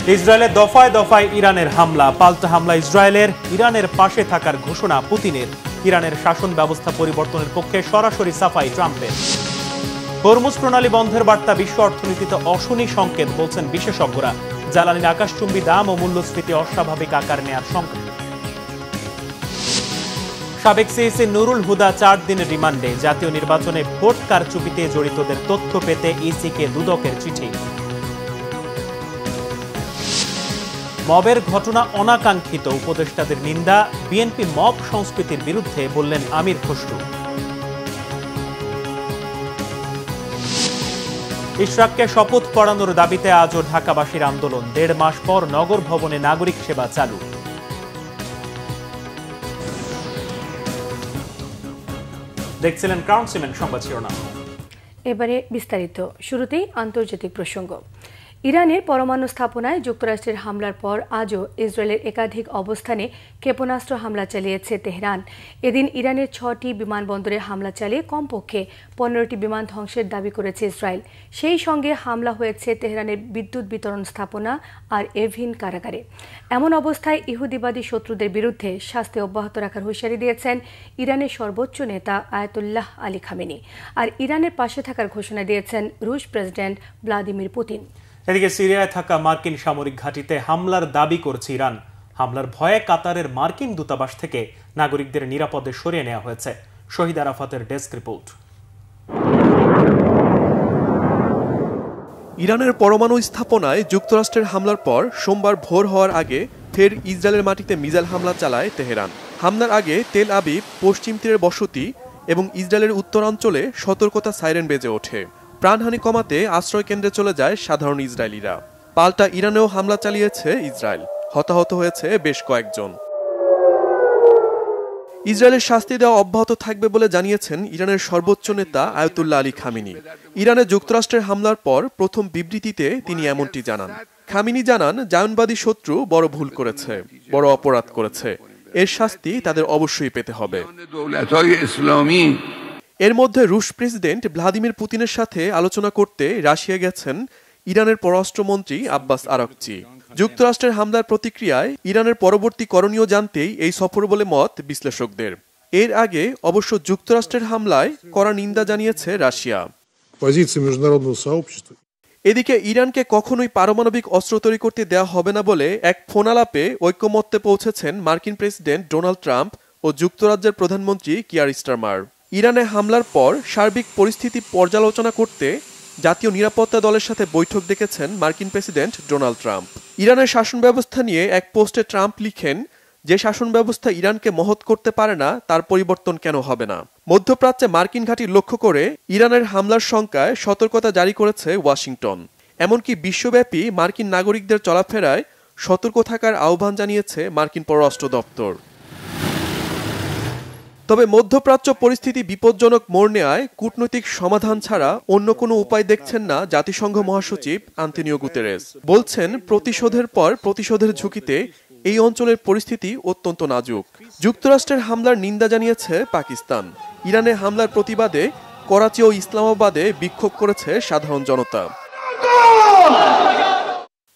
ইসরায়েলে দফায় দফায় ইরানের হামলা, পাল্টা হামলা ইসরায়েলের, ইরানের পাশে থাকার ঘোষণা পুতিনের। ইরানের শাসন ব্যবস্থা পরিবর্তনের পক্ষে সরাসরি সাফাই ট্রাম্পের। হরমুজ প্রণালী বন্ধের বার্তা বিশ্ব অর্থনীতিতে অশনি সংকেত বলছেন বিশেষজ্ঞরা। জ্বালানির আকাশচুম্বী দাম ও মূল্যস্ফীতি অস্বাভাবিক আকার নেয়ার সংকেত। সাবেক সিইসি নুরুল হুদা 4 দিনের রিমান্ডে। জাতীয় নির্বাচনে ভোট কারচুপিতে জড়িতদের তথ্য পেতে ইসিকে দুদকের চিঠি। মবের ঘটনা অনাকাঙ্ক্ষিত, উপদেষ্টাদের নিন্দা। বিএনপি মব সংস্কৃতির বিরুদ্ধে বললেন আমির খসরু। ইশরাককে শপথ পড়ানোর দাবিতে আজও ঢাকাবাসীর আন্দোলন। 1.5 মাস পর নগর ভবনে নাগরিক সেবা চালু। দেখছিলেন ক্রাউন সিমেন্ট সংবাদ শিরোনাম। এবারে বিস্তারিত। শুরুতেই আন্তর্জাতিক প্রসঙ্গ। ইরানের পরমাণু স্থাপনায় যুক্তরাষ্ট্রের হামলার পর আজও ইসরায়েলের একাধিক অবস্থানে ক্ষেপণাস্ত্র হামলা চালিয়েছে তেহরান। এদিন ইরানের 6টি বিমানবন্দরে হামলা চালিয়ে কমপক্ষে 15টি বিমান ধ্বংসের দাবি করেছে ইসরায়েল। সেই সঙ্গে হামলা হয়েছে তেহরানের বিদ্যুৎ বিতরণ স্থাপনা আর এভিন কারাগারে। এমন অবস্থায় ইহুদিবাদী শত্রুদের বিরুদ্ধে শাস্তি অব্যাহত রাখার হুঁশিয়ারি দিয়েছেন ইরানের সর্বোচ্চ নেতা আয়াতুল্লাহ আলী খামেনি। আর ইরানের পাশে থাকার ঘোষণা দিয়েছেন রুশ প্রেসিডেন্ট ভ্লাদিমির পুতিন। এদিকে সিরিয়ায় থাকা মার্কিন সামরিক ঘাঁটিতে হামলার দাবি করছে ইরান। হামলার ভয়ে কাতারের মার্কিন দূতাবাস থেকে নাগরিকদের নিরাপদে সরিয়ে নেওয়া হয়েছে। শহীদ আরাফাতের ডেস্ক রিপোর্ট। ইরানের পরমাণু স্থাপনায় যুক্তরাষ্ট্রের হামলার পর সোমবার ভোর হওয়ার আগে ফের ইসরায়েলের মাটিতে মিসাইল হামলা চালায় তেহরান। হামলার আগে তেল আবিব, পশ্চিম তীরের বসতি এবং ইসরায়েলের উত্তরাঞ্চলে সতর্কতা সাইরেন বেজে ওঠে। প্রাণহানি কমাতে আশ্রয় কেন্দ্রে চলে যায় সাধারণ ইসরায়েলিরা। পাল্টা ইরানেও হামলা চালিয়েছে ইসরায়েল। হতাহত হয়েছে বেশ কয়েকজন। ইসরায়েলের শাস্তি দেওয়া অব্যাহত থাকবে বলে জানিয়েছেন ইরানের সর্বোচ্চ নেতা আয়াতুল্লাহ আলী খামেনি। ইরানে যুক্তরাষ্ট্রের হামলার পর প্রথম বিবৃতিতে তিনি এমনটি জানান। খামেনি জানান, জায়নবাদী শত্রু বড় ভুল করেছে, বড় অপরাধ করেছে। এর শাস্তি তাদের অবশ্যই পেতে হবে। এর মধ্যে রুশ প্রেসিডেন্ট ভ্লাদিমির পুতিনের সাথে আলোচনা করতে রাশিয়া গেছেন ইরানের পররাষ্ট্রমন্ত্রী আব্বাস আরাকচি। যুক্তরাষ্ট্রের হামলার প্রতিক্রিয়ায় ইরানের পরবর্তী করণীয় জানতেই এই সফর বলে মত বিশ্লেষকদের। এর আগে অবশ্য যুক্তরাষ্ট্রের হামলায় কড়া নিন্দা জানিয়েছে রাশিয়া। এদিকে ইরানকে কখনোই পারমাণবিক অস্ত্র তৈরি করতে দেওয়া হবে না বলে এক ফোনালাপে ঐক্যমত্যে পৌঁছেছেন মার্কিন প্রেসিডেন্ট ডোনাল্ড ট্রাম্প ও যুক্তরাজ্যের প্রধানমন্ত্রী কিয়ার স্টারমার। ইরানে হামলার পর সার্বিক পরিস্থিতি পর্যালোচনা করতে জাতীয় নিরাপত্তা দলের সাথে বৈঠক ডেকেছেন মার্কিন প্রেসিডেন্ট ডোনাল্ড ট্রাম্প। ইরানের শাসন ব্যবস্থা নিয়ে এক পোস্টে ট্রাম্প লিখেন, যে শাসন ব্যবস্থা ইরানকে মহৎ করতে পারে না তার পরিবর্তন কেন হবে না। মধ্যপ্রাচ্যে মার্কিন ঘাঁটি লক্ষ্য করে ইরানের হামলার শঙ্কায় সতর্কতা জারি করেছে ওয়াশিংটন। এমনকি বিশ্বব্যাপী মার্কিন নাগরিকদের চলাফেরায় সতর্ক থাকার আহ্বান জানিয়েছে মার্কিন পররাষ্ট্র দপ্তর। তবে মধ্যপ্রাচ্য পরিস্থিতি বিপজ্জনক মোড় নেয়ায় কূটনৈতিক সমাধান ছাড়া অন্য কোনো উপায় দেখছেন না জাতিসংঘ মহাসচিব আন্তোনিও গুতেরেস। বলছেন, প্রতিশোধের পর প্রতিশোধের ঝুঁকিতে এই অঞ্চলের পরিস্থিতি অত্যন্ত নাজুক। যুক্তরাষ্ট্রের হামলার নিন্দা জানিয়েছে পাকিস্তান। ইরানের হামলার প্রতিবাদে করাচি ও ইসলামাবাদে বিক্ষোভ করেছে সাধারণ জনতা।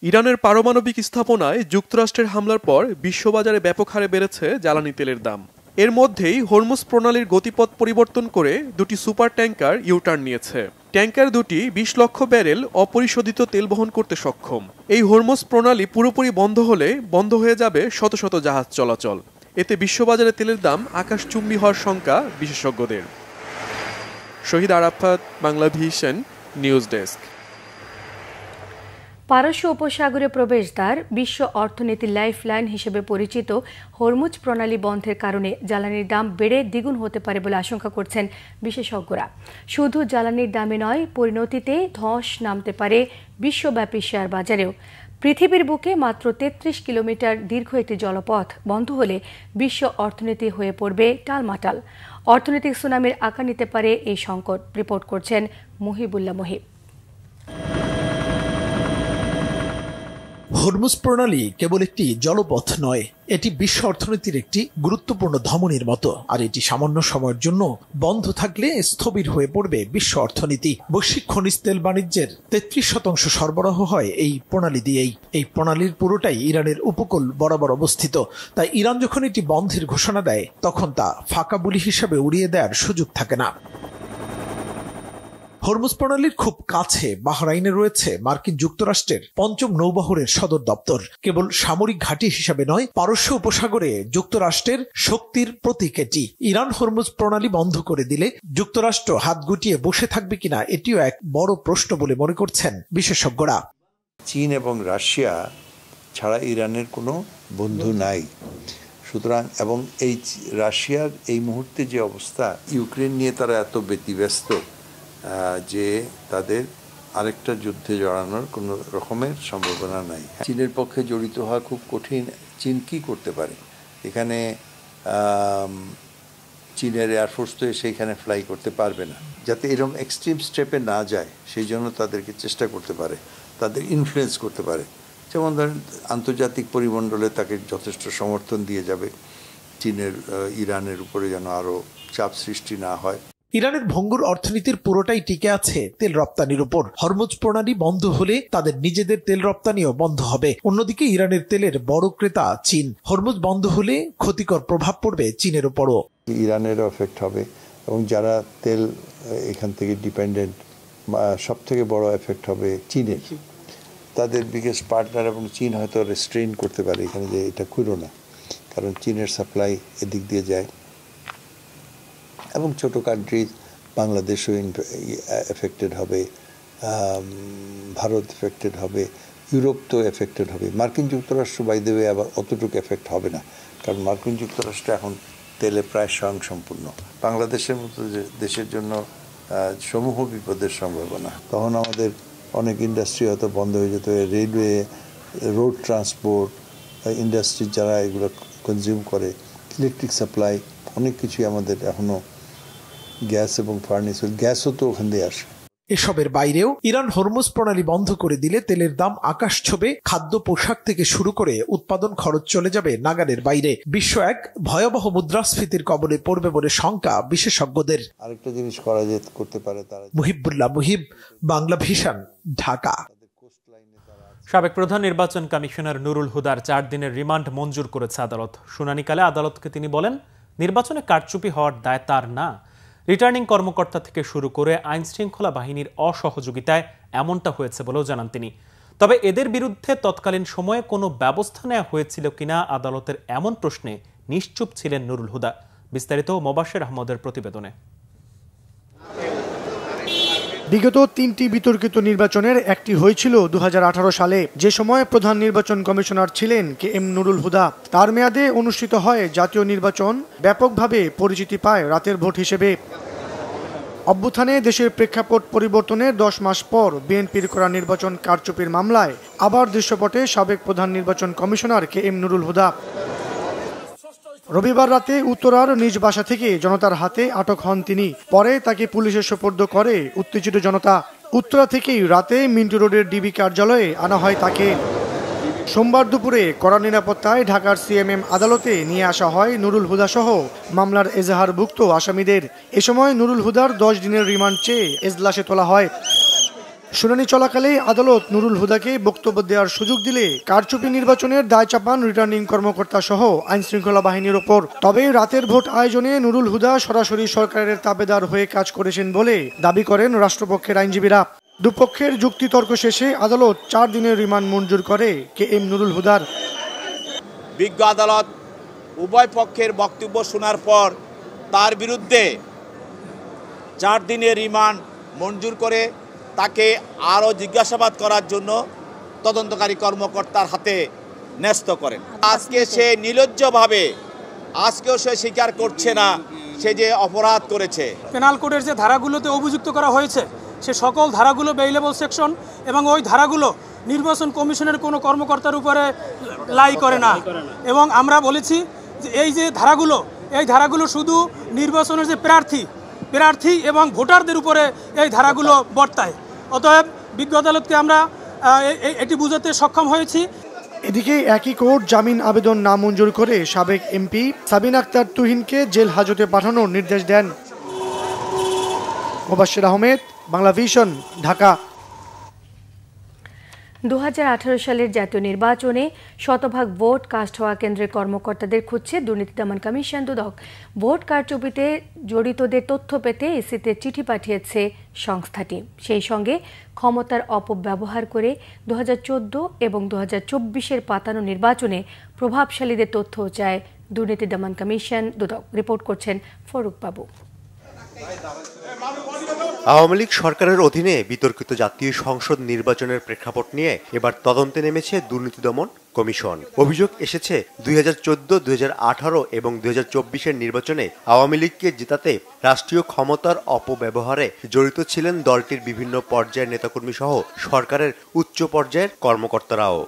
ইরানের পারমাণবিক স্থাপনায় যুক্তরাষ্ট্রের হামলার পর বিশ্ববাজারে ব্যাপক হারে বেড়েছে জ্বালানি তেলের দাম। এর মধ্যেই হরমুজ প্রণালীর গতিপথ পরিবর্তন করে দুটি সুপার ট্যাঙ্কার ইউটার্ন নিয়েছে। ট্যাঙ্কার দুটি 20 লক্ষ ব্যারেল অপরিশোধিত তেল বহন করতে সক্ষম। এই হরমুজ প্রণালী পুরোপুরি বন্ধ হলে বন্ধ হয়ে যাবে শত শত জাহাজ চলাচল। এতে বিশ্ববাজারে তেলের দাম আকাশচুম্বী হওয়ার শঙ্কা বিশেষজ্ঞদের। শহীদ আরাফাত, বাংলাভিশন নিউজ ডেস্ক। পারস্য উপসাগরে প্রবেশদ্বার, বিশ্ব অর্থনীতির লাইফলাইন হিসেবে পরিচিত হরমুজ প্রণালী বন্ধের কারণে জ্বালানির দাম বেড়ে দ্বিগুণ হতে পারে বলে আশঙ্কা করছেন বিশেষজ্ঞরা। শুধু জ্বালানির দামে নয়, পরিণতিতে ধস নামতে পারে বিশ্বব্যাপী শেয়ার বাজারেও। পৃথিবীর বুকে মাত্র 33 কিলোমিটার দীর্ঘ একটি জলপথ বন্ধ হলে বিশ্ব অর্থনীতি হয়ে পড়বে টালমাটাল। অর্থনৈতিক সুনামির আকার নিতে পারে এই সংকট। রিপোর্ট করছেন মুহিবুল্লাহ মুহিব। হরমুজ প্রণালী কেবল একটি জলপথ নয়, এটি বিশ্ব অর্থনীতির একটি গুরুত্বপূর্ণ ধমনীর মতো। আর এটি সামান্য সময়ের জন্য বন্ধ থাকলে স্থবির হয়ে পড়বে বিশ্ব অর্থনীতি। বৈশ্বিক খনিজ তেল বাণিজ্যের 33% সরবরাহ হয় এই প্রণালী দিয়েই। এই প্রণালীর পুরোটাই ইরানের উপকূল বরাবর অবস্থিত। তাই ইরান যখন এটি বন্ধের ঘোষণা দেয়, তখন তা ফাঁকা বুলি হিসাবে উড়িয়ে দেওয়ার সুযোগ থাকে না। হরমুজ প্রণালীর খুব কাছে বাহরাইনে রয়েছে মার্কিন যুক্তরাষ্ট্রের ৫ম নৌবহরের সদর দপ্তর। কেবল সামরিক ঘাঁটি হিসাবে নয়, পারস্য উপসাগরে যুক্তরাষ্ট্রের শক্তির প্রতীক এটি। ইরান হরমুজ প্রণালী বন্ধ করে দিলে যুক্তরাষ্ট্র হাত গুটিয়ে বসে থাকবে কিনা, এটিও এক বড় প্রশ্ন বলে মনে করছেন বিশেষজ্ঞরা। চীন এবং রাশিয়া ছাড়া ইরানের কোনো বন্ধু নাই, সুতরাং এবং এই রাশিয়ার এই মুহূর্তে যে অবস্থা, ইউক্রেন নিয়ে তারা এত ব্যতিব্যস্ত যে তাদের আরেকটা যুদ্ধে জড়ানোর কোনো রকমের সম্ভাবনা নাই। চীনের পক্ষে জড়িত হওয়া খুব কঠিন। চীন কি করতে পারে এখানে? চীনের এয়ারফোর্স তো সেইখানে ফ্লাই করতে পারবে না। যাতে এরকম এক্সট্রিম স্টেপে না যায় সেই জন্য তাদেরকে চেষ্টা করতে পারে, তাদের ইনফ্লুয়েন্স করতে পারে। যেমন ধরেন আন্তর্জাতিক পরিমণ্ডলে তাকে যথেষ্ট সমর্থন দিয়ে যাবে, চীনের ইরানের উপরে যেন আরও চাপ সৃষ্টি না হয়। ইরানের ভঙ্গুর অর্থনীতির পুরোটাই টিকে আছে তেল রপ্তানির উপর। হরমুজ প্রণালী বন্ধ হলে তাদের নিজেদের তেল রপ্তানিও বন্ধ হবে। অন্যদিকে ইরানের তেলের বড় ক্রেতা চীন। হরমুজ বন্ধ হলে ক্ষতিকর প্রভাব পড়বে চীনের উপরও। ইরানেরও এফেক্ট হবে এবং যারা তেল এখান থেকে ডিপেন্ডেন্ট, সব থেকে বড় এফেক্ট হবে চীনের। তাদের বিগেস্ট পার্টনার এবং চীন হয়তো রেস্ট্রেইন করতে পারে এখানে যে এটা করো না, কারণ চীনের সাপ্লাই এদিক দিয়ে যায়। এবং ছোটো কান্ট্রিজ, বাংলাদেশও এফেক্টেড হবে, ভারত এফেক্টেড হবে, ইউরোপ তো এফেক্টেড হবে। মার্কিন যুক্তরাষ্ট্র বাই দ্য ওয়ে আবার অতটুকু এফেক্ট হবে না, কারণ মার্কিন যুক্তরাষ্ট্র এখন তেলে প্রায় স্বয়ংসম্পূর্ণ। বাংলাদেশের মতো দেশের জন্য সমূহ বিপদের সম্ভাবনা। তখন আমাদের অনেক ইন্ডাস্ট্রি হয়তো বন্ধ হয়ে যেত। রেলওয়ে, রোড ট্রান্সপোর্ট ইন্ডাস্ট্রি যারা এগুলো কনজিউম করে, ইলেকট্রিক সাপ্লাই, অনেক কিছুই আমাদের এখনও, গ্যাস এবং ফার্নেস, গ্যাসও তো ওখান দিয়ে আসে। এসবের বাইরেও ইরান হরমুজ প্রণালী বন্ধ করে দিলে তেলের দাম আকাশ ছোঁবে। খাদ্য, পোশাক থেকে শুরু করে উৎপাদন খরচ চলে যাবে নাগালের বাইরে। বিশ্ব এক ভয়াবহ মুদ্রাস্ফীতির কবলে পড়বে বলে শঙ্কা বিশেষজ্ঞদের। আরেকটা জিনিস করা যেতে করতে পারে তারা। মুহিবুল্লাহ মুহিব, বাংলা ভিশন, ঢাকা। সাবেক প্রধান নির্বাচন কমিশনার নুরুল হুদার 4 দিনের রিমান্ড মঞ্জুর করেছে আদালত। শুনানিকালে আদালতকে তিনি বলেন, নির্বাচনে কারচুপি হওয়ার দায় তার না, রিটার্নিং কর্মকর্তা থেকে শুরু করে আইন শৃঙ্খলা বাহিনীর অসহযোগিতায় এমনটা হয়েছে বলেও জানান তিনি। তবে এদের বিরুদ্ধে তৎকালীন সময়ে কোনো ব্যবস্থা নেওয়া হয়েছিল কিনা আদালতের এমন প্রশ্নে নিশ্চুপ ছিলেন নুরুল হুদা। বিস্তারিত মোবাশ্বের আহমদের প্রতিবেদনে। বিগত 3টি বিতর্কিত নির্বাচনের একটি হয়েছিল 2018 সালে, যে সময় প্রধান নির্বাচন কমিশনার ছিলেন KM নুরুল হুদা। তার মেয়াদে অনুষ্ঠিত হয় জাতীয় নির্বাচন, ব্যাপকভাবে পরিচিতি পায় রাতের ভোট হিসেবে। অভ্যুত্থানে দেশের প্রেক্ষাপট পরিবর্তনের 10 মাস পর বিএনপির করা নির্বাচন কারচুপির মামলায় আবার দৃশ্যপটে সাবেক প্রধান নির্বাচন কমিশনার KM নুরুল হুদা। রবিবার রাতে উত্তরার নিজ বাসা থেকে জনতার হাতে আটক হন তিনি। পরে তাকে পুলিশের সোপর্দ করে উত্তেজিত জনতা। উত্তরা থেকেই রাতে মিন্টু রোডের ডিবি কার্যালয়ে আনা হয় তাকে। সোমবার দুপুরে কড়া নিরাপত্তায় ঢাকার CMM আদালতে নিয়ে আসা হয় নুরুল হুদা সহ মামলার এজাহারভুক্ত আসামিদের। এ সময় নুরুল হুদার 10 দিনের রিমান্ড চেয়ে এজলাসে তোলা হয়। শুনানি চলাকালে আদালত নুরুল হুদাকে বক্তব্য দেওয়ার সুযোগ দিলে কারচুপি নির্বাচনের দায় চাপান রিটার্নিং কর্মকর্তা সহ আইন শৃঙ্খলা বাহিনীর ওপর। তবে রাতের ভোট আয়োজনে নুরুল হুদা সরাসরি সরকারের তাবেদার হয়ে কাজ করেছেন বলে দাবি করেন রাষ্ট্রপক্ষের আইনজীবীরা। দুপক্ষের যুক্তিতর্ক শেষে আদালত 4 দিনের রিমান্ড মঞ্জুর করে KM নুরুল হুদার। বিজ্ঞ আদালত উভয় পক্ষের বক্তব্য শোনার পর তার বিরুদ্ধে 4 দিনের রিমান্ড মঞ্জুর করে তাকে আরও জিজ্ঞাসাবাদ করার জন্য তদন্তকারী কর্মকর্তার হাতে ন্যস্ত করেন। আজকে সে নির্লজ্জভাবে আজকেও সে স্বীকার করছে না সে যে অপরাধ করেছে। পেনাল কোডের যে ধারাগুলোতে অভিযুক্ত করা হয়েছে সে সকল ধারাগুলো বেইলেবল সেকশন, এবং ওই ধারাগুলো নির্বাচন কমিশনের কোনো কর্মকর্তার উপরে লাই করে না। এবং আমরা বলেছি যে এই ধারাগুলো শুধু নির্বাচনের যে প্রার্থী এবং ভোটারদের উপরে এই ধারাগুলো বর্তায়। অতএব বিজ্ঞ আদালতকে আমরা এটি বুঝাতে সক্ষম হয়েছি। এদিকে একই কোর্ট জামিন আবেদন নামঞ্জুর করে সাবেক এমপি সাবিনা আক্তার তুহিনকে জেল হাজতে পাঠানোর নির্দেশ দেন। মুবাশশির আহমেদ, বাংলা ভিশন, ঢাকা। 2018 সালের জাতীয় নির্বাচনে শতভাগ ভোট কাস্ট হওয়া কেন্দ্রের কর্মকর্তাদের খুঁজছে দুর্নীতি দমন কমিশন দুদক। ভোট কারচুপিতে জড়িতদের তথ্য পেতে ইসিতে চিঠি পাঠিয়েছে সংস্থাটি। সেই সঙ্গে ক্ষমতার অপব্যবহার করে 2014 এবং 2024-এর পাতানো নির্বাচনে প্রভাবশালীদের তথ্য চায় দুর্নীতি দমন কমিশন দুদক। রিপোর্ট করছেন ফরুক বাবু। আওয়ামী লীগ সরকারের অধীনে বিতর্কিত জাতীয় সংসদ নির্বাচনের প্রেক্ষাপট নিয়ে এবার তদন্তে নেমেছে দুর্নীতি দমন কমিশন। অভিযোগ এসেছে 2014, 2018 এবং 2024-এর নির্বাচনে আওয়ামী লীগকে জেতাতে রাষ্ট্রীয় ক্ষমতার অপব্যবহারে জড়িত ছিলেন দলটির বিভিন্ন পর্যায়ের নেতাকর্মী সহ সরকারের উচ্চ পর্যায়ের কর্মকর্তারাও।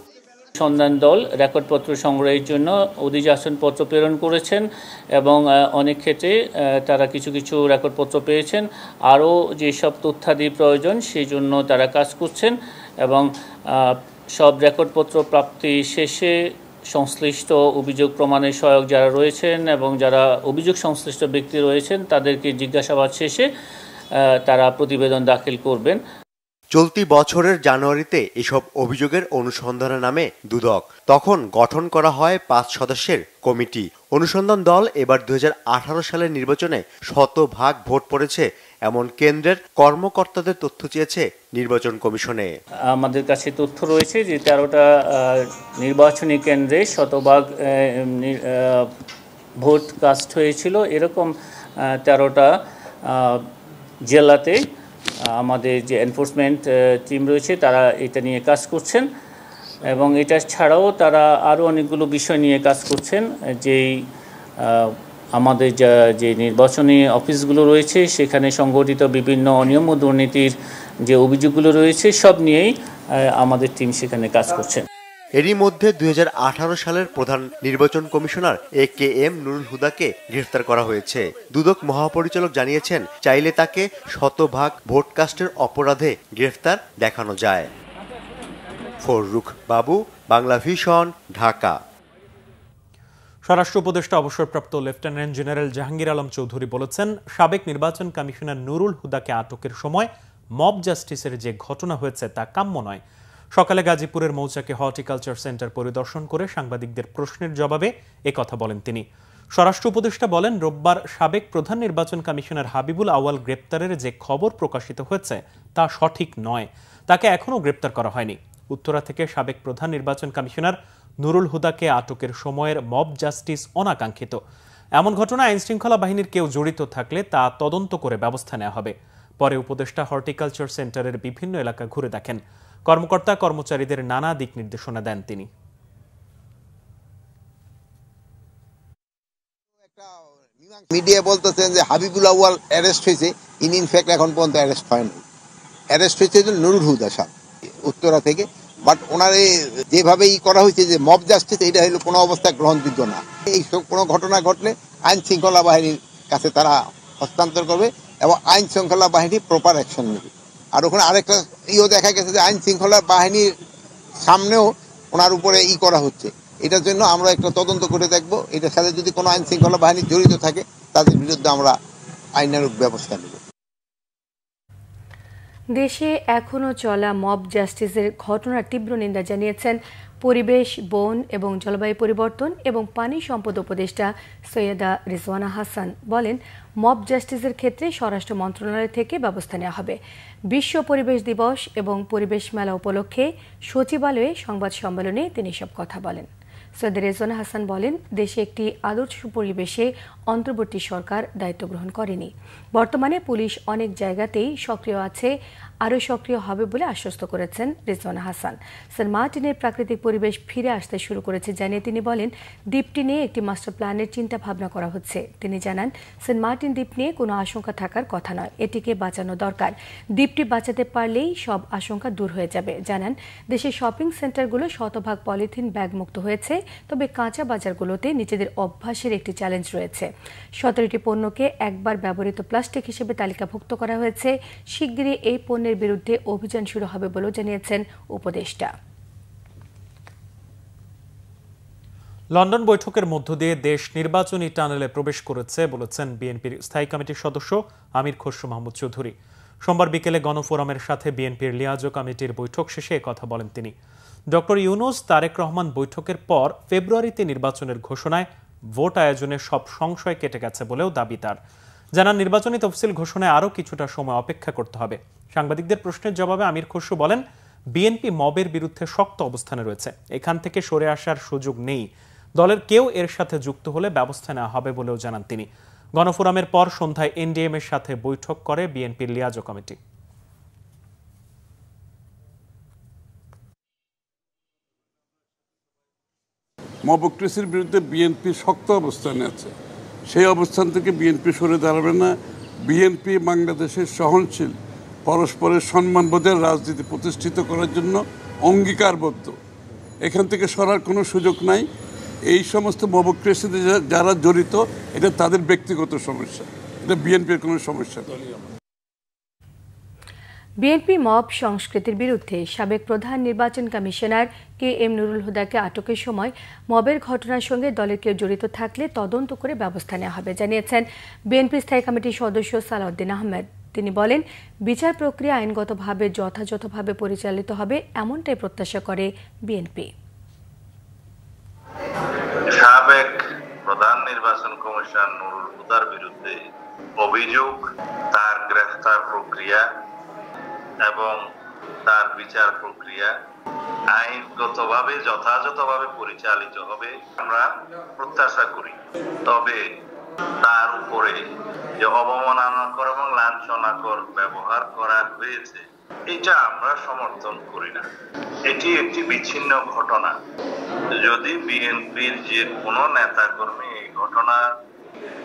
সন্ধান দল রেকর্ডপত্র সংগ্রহের জন্য অধিযাচনপত্র প্রেরণ করেছেন এবং অনেক ক্ষেত্রে তারা কিছু কিছু রেকর্ডপত্র পেয়েছেন। আরও যেসব তথ্যাদি প্রয়োজন সেই জন্য তারা কাজ করছেন এবং সব রেকর্ডপত্র প্রাপ্তি শেষে সংশ্লিষ্ট অভিযোগ প্রমাণের সহায়ক যারা রয়েছেন এবং যারা অভিযোগ সংশ্লিষ্ট ব্যক্তি রয়েছেন তাদেরকে জিজ্ঞাসাবাদ শেষে তারা প্রতিবেদন দাখিল করবেন। চলতি বছরের জানুয়ারিতে এসব অভিযোগের অনুসন্ধানে নামে দুদক। তখন গঠন করা হয় 5 সদস্যের কমিটি। অনুসন্ধান দল এবার 2018 সালের নির্বাচনে শতভাগ ভোট পড়েছে এমন কেন্দ্রের কর্মকর্তাদের তথ্য চেয়েছে নির্বাচন কমিশনে। আমাদের কাছে তথ্য রয়েছে যে 13টা নির্বাচনী কেন্দ্রে শতভাগ ভোট কাস্ট হয়েছিল। এরকম 13টা জেলাতে আমাদের যে এনফোর্সমেন্ট টিম রয়েছে তারা এটা নিয়ে কাজ করছেন এবং এটা ছাড়াও তারা আরও অনেকগুলো বিষয় নিয়ে কাজ করছেন। যেই আমাদের যে নির্বাচনী অফিসগুলো রয়েছে সেখানে সংগঠিত বিভিন্ন অনিয়ম ও দুর্নীতির যে অভিযোগগুলো রয়েছে সব নিয়েই আমাদের টিম সেখানে কাজ করছেন। এরই মধ্যে 2018 সালের প্রধান নির্বাচন কমিশনার AKM নুরুল হুদাকে গ্রেফতার করা হয়েছে। দুদক মহাপরিচালক জানিয়েছেন চাইলে তাকে শতভাগ ভোট কাস্টের অপরাধে গ্রেফতার দেখানো যায়। ফরুক বাবু, বাংলা ভিশন, ঢাকা। স্বরাষ্ট্র উপদেষ্টা অবসরপ্রাপ্ত লেফটেন্যান্ট জেনারেল জাহাঙ্গীর আলম চৌধুরী বলেছেন, সাবেক নির্বাচন কমিশনার নুরুল হুদাকে আটকের সময় মব জাস্টিসের যে ঘটনা হয়েছে তা কাম্য নয়। সকালে গাজীপুরের মৌচাকে হর্টিকালচার সেন্টার পরিদর্শন করে সাংবাদিকদের প্রশ্নের জবাবে একথা বলেন তিনি। স্বরাষ্ট্র উপদেষ্টা বলেন, রোববার সাবেক প্রধান নির্বাচন কমিশনার হাবিবুল আউয়াল গ্রেপ্তারের যে খবর প্রকাশিত হয়েছে তা সঠিক নয়। তাকে এখনও গ্রেপ্তার করা হয়নি। উত্তরা থেকে সাবেক প্রধান নির্বাচন কমিশনার নুরুল হুদাকে আটকের সময়ের মব জাস্টিস অনাকাঙ্ক্ষিত। এমন ঘটনায় আইনশৃঙ্খলা বাহিনীর কেউ জড়িত থাকলে তা তদন্ত করে ব্যবস্থা নেওয়া হবে। পরে উপদেষ্টা হর্টিকালচার সেন্টারের বিভিন্ন এলাকা ঘুরে দেখেন। কর্মকর্তা কর্মচারীদের নানা দিক নির্দেশনা দেন তিনি। মিডিয়া বলতেছেন যে হাবিবুল আউয়াল অ্যারেস্ট হয়েছে, ইনফ্যাক্ট এখন পর্যন্ত অ্যারেস্ট হয়নি। অ্যারেস্ট হয়েছে নুরুল হুদা সাহেব উত্তরা থেকে। বাট ওনার যেভাবে করা হয়েছে যে মব জাস্টিস, এটা হলো কোনো অবস্থায় গ্রহণযোগ্য না। এই সব কোনো ঘটনা ঘটলে আইন শৃঙ্খলা বাহিনীর কাছে তারা হস্তান্তর করবে এবং আইন শৃঙ্খলা বাহিনী প্রপার অ্যাকশন নেবে। আর ওখানে আরেকটা দেখা গেছে যে আইন শৃঙ্খলা বাহিনীর সামনেও ওনার উপরে করা হচ্ছে। এটার জন্য আমরা একটা তদন্ত করে দেখব। এটার সাথে যদি কোনো আইন শৃঙ্খলা বাহিনী জড়িত থাকে তাদের বিরুদ্ধে আমরা আইনানুগ ব্যবস্থা নেব। দেশে এখনও চলা মব জাস্টিসের ঘটনার তীব্র নিন্দা জানিয়েছেন পরিবেশ, বন এবং জলবায়ু পরিবর্তন এবং পানি সম্পদ উপদেষ্টা সৈয়দা রিজওয়ানা হাসান। বলেন, মব জাস্টিসের ক্ষেত্রে স্বরাষ্ট্র মন্ত্রণালয় থেকে ব্যবস্থা নেওয়া হবে। বিশ্ব পরিবেশ দিবস এবং পরিবেশ মেলা উপলক্ষে সচিবালয়ে সংবাদ সম্মেলনে তিনি সব কথা বলেন। সৈয়দা রিজওয়ানা হাসান বলেন, দেশে একটি আদর্শ পরিবেশে অন্তর্বর্তী সরকার দায়িত্ব গ্রহণ করেনি। বর্তমানে পুলিশ অনেক জায়গাতেই সক্রিয় আছে, আরও সক্রিয় হবে বলে আশ্বস্ত করেছেন রিজওয়ানা হাসান। সেন্ট মার্টিনের প্রাকৃতিক পরিবেশ ফিরে আসতে শুরু করেছে জানিয়ে তিনি বলেন, দ্বীপটি নিয়ে একটি মাস্টার প্ল্যানের চিন্তা ভাবনা করা হচ্ছে। তিনি জানান, সেন্ট মার্টিন দ্বীপ নিয়ে কোনো আশঙ্কা থাকার কথা নয়, এটিকে বাঁচানো দরকার। দ্বীপটি বাঁচাতে পারলেই সব আশঙ্কা দূর হয়ে যাবে। জানান, দেশের শপিং সেন্টারগুলো শতভাগ পলিথিন ব্যাগ মুক্ত হয়েছে, তবে কাঁচা বাজারগুলোতে নিজেদের অভ্যাসের একটি চ্যালেঞ্জ রয়েছে। 17টি পণ্যকে একবার ব্যবহৃত প্লাস্টিক হিসেবে তালিকাভুক্ত করা হয়েছে। শিগগিরই এই পণ্যের বিরুদ্ধে অভিযান শুরু হবে বলেও জানিয়েছেন উপদেষ্টা। লন্ডন বৈঠকের মধ্য দিয়ে দেশ নির্বাচনী টানেলে প্রবেশ করেছে বলেছেন বিএনপির স্থায়ী কমিটির সদস্য আমির খসরু মাহমুদ চৌধুরী। সোমবার বিকেলে গণফোরামের সাথে বিএনপির লিয়াজো কমিটির বৈঠক শেষে কথা বলেন তিনি। ডক্টর ইউনূস তারেক রহমান বৈঠকের পর ফেব্রুয়ারিতে নির্বাচনের ঘোষণায় ভোট আয়োজনের সব সংশয় কেটে গেছে বলেও দাবি তার। জানান, নির্বাচনী তফসিল ঘোষণায় আরও কিছুটা সময় অপেক্ষা করতে হবে। সাংবাদিকদের প্রশ্নের জবাবে আমির খসরু বলেন, বিএনপি মবের বিরুদ্ধে শক্ত অবস্থানে রয়েছে, এখান থেকে সরে আসার সুযোগ নেই। দলের কেউ এর সাথে যুক্ত হলে ব্যবস্থা নেওয়া হবে বলেও জানান তিনি। গণফোরামের পর সন্ধ্যায় এনডিএম এর সাথে বৈঠক করে বিএনপির লিয়াজো কমিটি। মবক্রেসির বিরুদ্ধে বিএনপি শক্ত অবস্থানে আছে, সেই অবস্থান থেকে বিএনপি সরে দাঁড়াবে না। বিএনপি বাংলাদেশের সহনশীল পরস্পরের সম্মানবোধের রাজনীতি প্রতিষ্ঠিত করার জন্য অঙ্গীকারবদ্ধ, এখান থেকে সরার কোনো সুযোগ নাই। এই সমস্ত মবক্রেসিতে যারা জড়িত, এটা তাদের ব্যক্তিগত সমস্যা, এটা বিএনপির কোনো সমস্যা নয়। বিএনপি মব সংস্কৃতির বিরুদ্ধে সাবেক প্রধান নির্বাচন কমিশনার KM নুরুল হুদাকে আটকের সময় মবের ঘটনার সঙ্গে দলের কেউ জড়িত থাকলে তদন্ত করে ব্যবস্থা নেওয়া হবে জানিয়েছেন বিএনপি স্থায়ী কমিটির সদস্য সালাউদ্দিন আহমেদ। তিনি বলেন, বিচার প্রক্রিয়া আইনগতভাবে যথাযথভাবে পরিচালিত হবে, এমনটাই প্রত্যাশা করে বিএনপি। সাবেক প্রধান নির্বাচন কমিশনার নুরুল হুদার বিরুদ্ধে অভিযোগ, তার গ্রেফতার প্রক্রিয়া এবং তার বিচার প্রক্রিয়া আইনগতভাবে যথাযথভাবে পরিচালিত হবে আমরা প্রত্যাশা করি। তবে তার উপরে যে অবমাননাকর এবং লাঞ্ছনাকর ব্যবহার করা হয়েছে, এটা আমরা সমর্থন করি না। এটি একটি বিচ্ছিন্ন ঘটনা। যদি বিএনপির যে কোনো নেতাকর্মী এই ঘটনা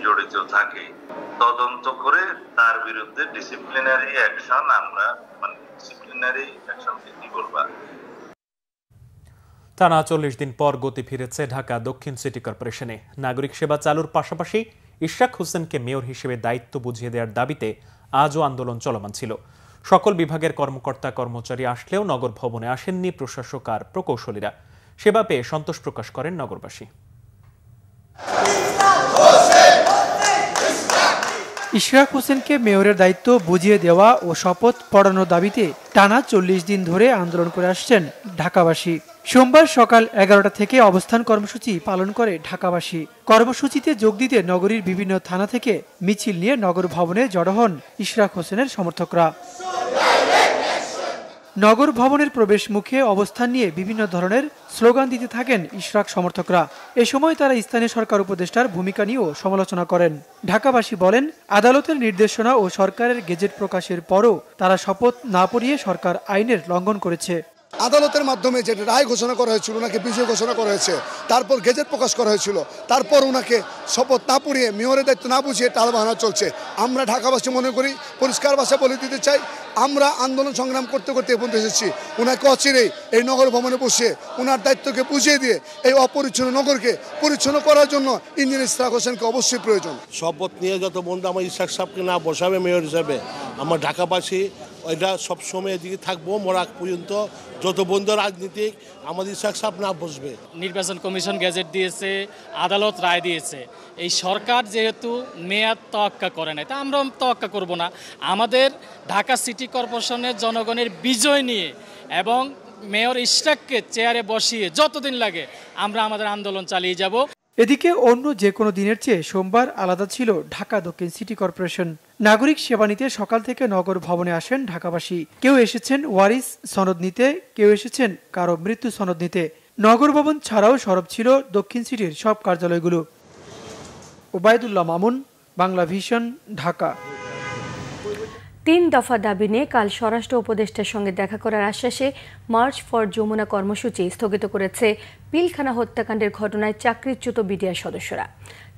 জড়িত থাকে, তদন্ত করে তার বিরুদ্ধে ডিসিপ্লিনারি অ্যাকশন কি করবা। টানা 40 দিন পর গতি ফিরেছে ঢাকা দক্ষিণ সিটি কর্পোরেশনে। নাগরিক সেবা চালুর পাশাপাশি ইশরাক হোসেনকে মেয়র হিসেবে দায়িত্ব বুঝিয়ে দেওয়ার দাবিতে আজও আন্দোলন চলমান ছিল। সকল বিভাগের কর্মকর্তা কর্মচারী আসলেও নগর ভবনে আসেননি প্রশাসক আর প্রকৌশলীরা। সেবা পেয়ে সন্তোষ প্রকাশ করেন নগরবাসী। ইশরাক হোসেনকে মেয়রের দায়িত্ব বুঝিয়ে দেওয়া ও শপথ পড়ানোর দাবিতে টানা 40 দিন ধরে আন্দোলন করে আসছেন ঢাকাবাসী। সোমবার সকাল 11টা থেকে অবস্থান কর্মসূচি পালন করে ঢাকাবাসী। কর্মসূচিতে যোগ দিতে নগরীর বিভিন্ন থানা থেকে মিছিল নিয়ে নগর ভবনে জড়ো হন ইশরাক হোসেনের সমর্থকরা। নগর ভবনের প্রবেশ মুখে অবস্থান নিয়ে বিভিন্ন ধরনের স্লোগান দিতে থাকেন ইশরাক সমর্থকরা। এ সময় তারা স্থানীয় সরকার উপদেষ্টার ভূমিকা নিয়েও সমালোচনা করেন। ঢাকাবাসী বলেন, আদালতের নির্দেশনা ও সরকারের গেজেট প্রকাশের পরও তারা শপথ না পড়িয়ে সরকার আইনের লঙ্ঘন করেছে। আদালতের মাধ্যমে যে রায় ঘোষণা করা হয়েছিল, ওনাকে বিজয় ঘোষণা করা হয়েছে, তারপর গেজেট প্রকাশ করা হয়েছিল, তারপর ওনাকে শপথ না পড়িয়ে মেয়রের দায়িত্ব না বুঝিয়ে টালবাহানা চলছে। আমরা ঢাকাবাসী মনে করি, পরিষ্কার ভাষা বলে দিতে চাই, আমরা আন্দোলন সংগ্রাম করতে করতে এ পর্যন্ত এসেছি। ওনাকে অচিরেই এই নগর ভবনে বসে ওনার দায়িত্বকে বুঝিয়ে দিয়ে এই অপরিচ্ছন্ন নগরকে পরিচ্ছন্ন করার জন্য ইঞ্জিনিয়ার ইশরাক হোসেনকে অবশ্যই প্রয়োজন। শপথ নিয়ে যত বন্ধু আমার ইশরাক সাহেবকে না বসাবে মেয়র হিসাবে, আমার ঢাকাবাসী এটা সবসময় এদিকে থাকবো মরাক পর্যন্ত, যত বন্ধু রাজনীতিক আমাদের ইশরাক সাহেব না বসবে। নির্বাচন কমিশন গেজেট দিয়েছে, আদালত রায় দিয়েছে। এই সরকার যেহেতু মেয়াদ তোয়াক্কা করে নাই, তা আমরা তোয়াক্কা করব না। আমাদের ঢাকা সিটি কর্পোরেশনের জনগণের বিজয় নিয়ে এবং মেয়র ইশরাককে চেয়ারে বসিয়ে যতদিন লাগে আমরা আমাদের আন্দোলন চালিয়ে যাব। এদিকে অন্য যে কোনো দিনের চেয়ে সোমবার আলাদা ছিল ঢাকা দক্ষিণ সিটি কর্পোরেশন। নাগরিক সেবা নিতে সকাল থেকে নগর ভবনে আসেন ঢাকাবাসী। কেউ এসেছেন ওয়ারিস সনদ নিতে, কেউ এসেছেন কারো মৃত্যু সনদ নিতে। নগর ভবন ছাড়াও সরব ছিল দক্ষিণ সিটির সব কার্যালয়গুলো। ওবায়দুল্লাহ মামুন, বাংলা ভিশন, ঢাকা। 3 দফা দাবি নিয়ে কাল স্বরাষ্ট্র উপদেষ্টার সঙ্গে দেখা করার আশ্বাসে মার্চ ফর যমুনা কর্মসূচি স্থগিত করেছে পিলখানা হত্যাকাণ্ডের ঘটনায় চাকরিচ্যুত বিডিআর সদস্যরা।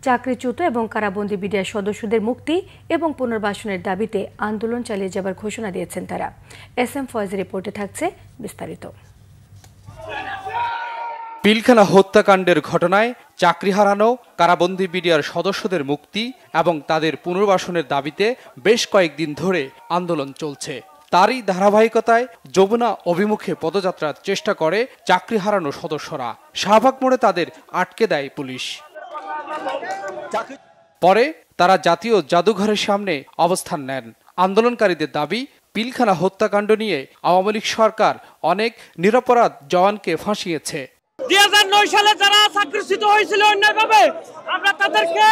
চাকরিচ্যুত এবং কারাবন্দী বিডিআর সদস্যদের মুক্তি এবং পুনর্বাসনের দাবিতে আন্দোলন চালিয়ে যাবার ঘোষণা দিয়েছেন তারা। SM ফয়েজের রিপোর্টে থাকছে বিস্তারিত। পিলখানা হত্যাকাণ্ডের ঘটনায় চাকরি হারানো কারাবন্দী বিডিআর সদস্যদের মুক্তি এবং তাদের পুনর্বাসনের দাবিতে বেশ কয়েকদিন ধরে আন্দোলন চলছে। তারই ধারাবাহিকতায় যমুনা অভিমুখে পদযাত্রার চেষ্টা করে চাকরি হারানো সদস্যরা। শাহবাগ মোড়ে তাদের আটকে দেয় পুলিশ। পরে তারা জাতীয় জাদুঘরের সামনে অবস্থান নেন। আন্দোলনকারীদের দাবি, পিলখানা হত্যাকাণ্ড নিয়ে আওয়ামী লীগ সরকার অনেক নিরপরাধ জওয়ানকে ফাঁসিয়েছে। 2009 সালে যারা চাকরিচ্যুত হয়েছিল অন্যায়ভাবে, আমরা তাদেরকে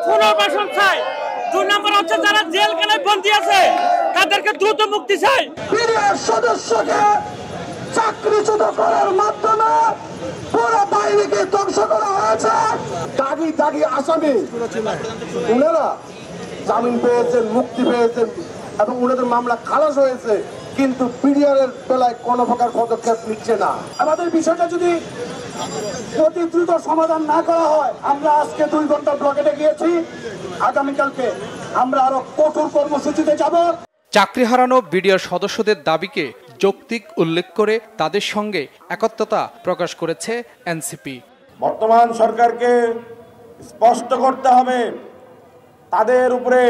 পুনর্বাসন চাই। 2 নম্বর হচ্ছে যারা জেলখানায় বন্দী আছে তাদেরকে দ্রুত মুক্তি চাই। বিডিআর সদস্যকে চাকরিচ্যুত করার মাধ্যমে পুরো বাহিনীকে ধ্বংস করা হয়েছে। দাগি আসামি উনারা জামিন পেয়েছেন, মুক্তি পেয়েছেন এবং উনাদের মামলা খালাস হয়েছে, কিন্তু বিডিআর এর বেলায় কোনো প্রকার পদক্ষেপ নিচ্ছে না। আমাদের বিষয়টা যদি অতি দ্রুত সমাধান না করা হয়, আমরা আজকে 2 ঘন্টা ব্লকেটে গিয়েছি, আগামীকালকে আমরা আরো কঠোর কর্মসূচিতে যাব। চাকরি হারানো বিডিআর সদস্যদের দাবিকে যৌক্তিক উল্লেখ করে তাদের সঙ্গে একত্রতা প্রকাশ করেছে এনসিপি। বর্তমান সরকারকে স্পষ্ট করতে হবে তাদের উপরে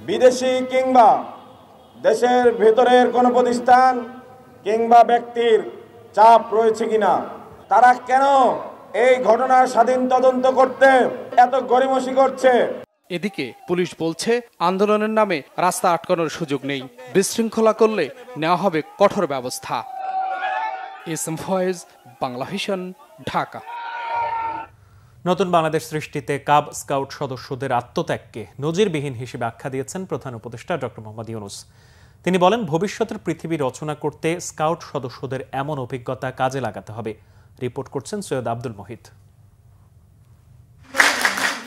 বিদেশি কিংবা দেশের ভেতরের কোনো প্রতিষ্ঠান কিংবা ব্যক্তির চাপ রয়েছে কিনা। তারা কেন এই ঘটনার স্বাধীন তদন্ত করতে এত গড়িমসি করছে। এদিকে পুলিশ বলছে আন্দোলনের নামে রাস্তা আটকানোর সুযোগ নেই, বিশৃঙ্খলা করলে নেওয়া হবে কঠোর ব্যবস্থা। SM Foyez, Bangla Vision, Dhaka. নতুন বাংলাদেশ সৃষ্টিতে কাব স্কাউট সদস্যদের আত্মত্যাগকে নজিরবিহীন হিসেবে আখ্যা দিয়েছেন প্রধান উপদেষ্টা ডক্টর মোহাম্মদ ইউনূস। তিনি বলেন, ভবিষ্যতের পৃথিবী রচনা করতে স্কাউট সদস্যদের এমন অভিজ্ঞতা কাজে লাগাতে হবে। রিপোর্ট করছেন সৈয়দ আব্দুল মোহিত।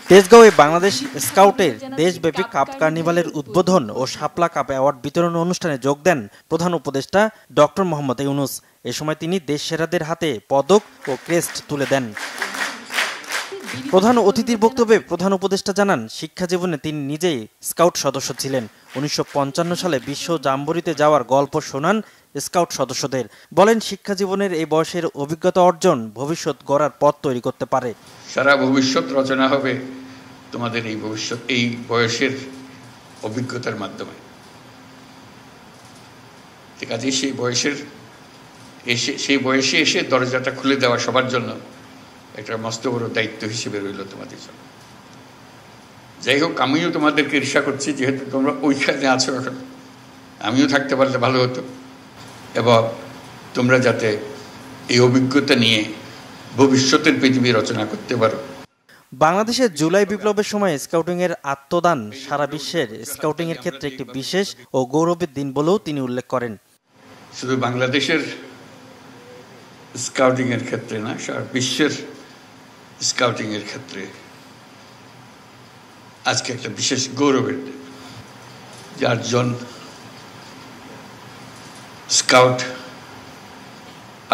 তেজগাঁওয়ে বাংলাদেশ স্কাউটের দেশব্যাপী কাপ কার্নিভালের উদ্বোধন ও শাপলা কাপ অ্যাওয়ার্ড বিতরণ অনুষ্ঠানে যোগ দেন প্রধান উপদেষ্টা ডক্টর মোহাম্মদ ইউনূস। এ সময় তিনি দেশ সেরাদের হাতে পদক ও ক্রেস্ট তুলে দেন। প্রধান অতিথির বক্তব্যে প্রধান উপদেষ্টা জানান, শিক্ষা জীবনে তিনি নিজেই স্কাউট সদস্য ছিলেন। 1955 সালে বিশ্ব জাম্বরিতে যাওয়ার গল্প শোনান স্কাউট সদস্যদের। বলেন, শিক্ষা জীবনের এই বয়সের অভিজ্ঞতা অর্জন ভবিষ্যৎ গড়ার পথ তৈরি করতে পারে। সারা ভবিষ্যৎ রচনা হবে তোমাদের এই বয়সের অভিজ্ঞতার মাধ্যমে। ঠিক আছে, সেই বয়সে এসে দরজাটা খুলে দেওয়া সবার জন্য একটা মস্ত বড় দায়িত্ব হিসেবে রইল তোমাদের জন্য। যাই হোক, আমিও তোমাদেরকে ঈর্ষা করছি, যেহেতু তোমরা ওইখানে আছো এখন, আমিও থাকতে পারলে ভালো হতো। এবং তোমরা যাতে এই অভিজ্ঞতা নিয়ে ভবিষ্যতের পৃথিবী রচনা করতে পারো। বাংলাদেশের জুলাই বিপ্লবের সময় স্কাউটিং এর আত্মদান সারা বিশ্বের স্কাউটিং এর ক্ষেত্রে একটি বিশেষ ও গৌরবের দিন বলেও তিনি উল্লেখ করেন। শুধু বাংলাদেশের স্কাউটিং এর ক্ষেত্রে না, সারা বিশ্বের স্কাউটিং এর ক্ষেত্রে আজকে একটা বিশেষ গৌরবের দিন। 4 জন স্কাউট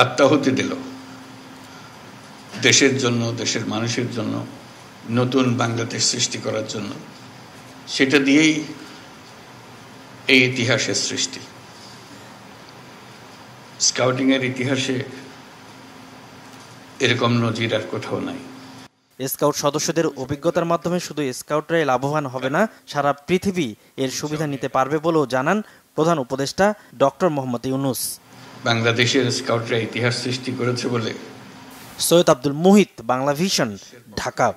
আত্মাহুতি দিল দেশের জন্য, দেশের মানুষের জন্য, নতুন বাংলাদেশ সৃষ্টি করার জন্য। সেটা দিয়েই এই ইতিহাসের সৃষ্টি। স্কাউটিং এর ইতিহাসে এরকম নজির আর কোথাও নাই। স্কাউট সদস্যদের অভিজ্ঞতার মাধ্যমে শুধু স্কাউটরাই লাভবান হবে না, সারা পৃথিবী এর সুবিধা নিতে পারবে বলেও জানান প্রধান উপদেষ্টা ডক্টর মোহাম্মদ ইউনূস। বাংলাদেশের স্কাউটরা ইতিহাস সৃষ্টি করেছে বলে। সৈয়দ আব্দুল মোহিত, বাংলা ভিশন, ঢাকা।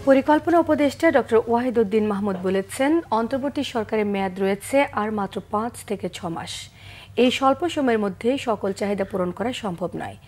পরিকল্পনা উপদেষ্টা ডক্টর ওয়াহিদউদ্দিন মাহমুদ বলেছেন, অন্তর্বর্তী সরকারের মেয়াদ রয়েছে আর মাত্র 5 থেকে 6 মাস। এই স্বল্প সময়ের মধ্যে সকল চাহিদা পূরণ করা সম্ভব নয়।